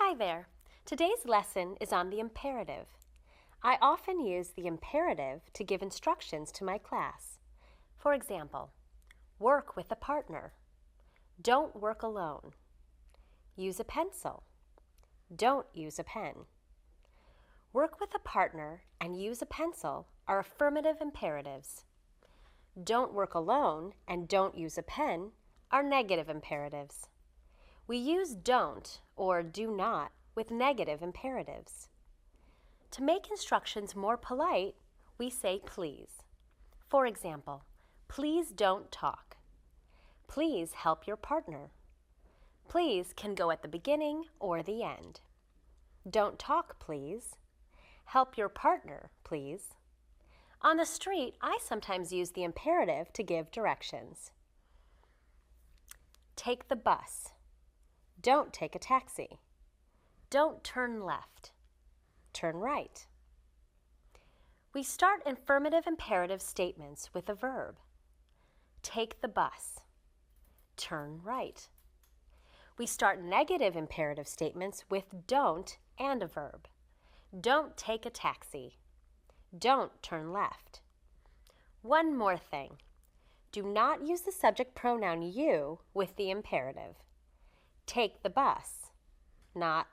Hi there. Today's lesson is on the imperative. I often use the imperative to give instructions to my class. For example, work with a partner. Don't work alone. Use a pencil. Don't use a pen. Work with a partner and use a pencil are affirmative imperatives. Don't work alone and don't use a pen are negative imperatives. We use don't or do not with negative imperatives. To make instructions more polite, we say please. For example, please don't talk. Please help your partner. Please can go at the beginning or the end. Don't talk, please. Help your partner, please. On the street, I sometimes use the imperative to give directions. Take the bus. Don't take a taxi. Don't turn left. Turn right. We start affirmative imperative statements with a verb. Take the bus. Turn right. We start negative imperative statements with don't and a verb. Don't take a taxi. Don't turn left. One more thing. Do not use the subject pronoun you with the imperative. Take the bus, not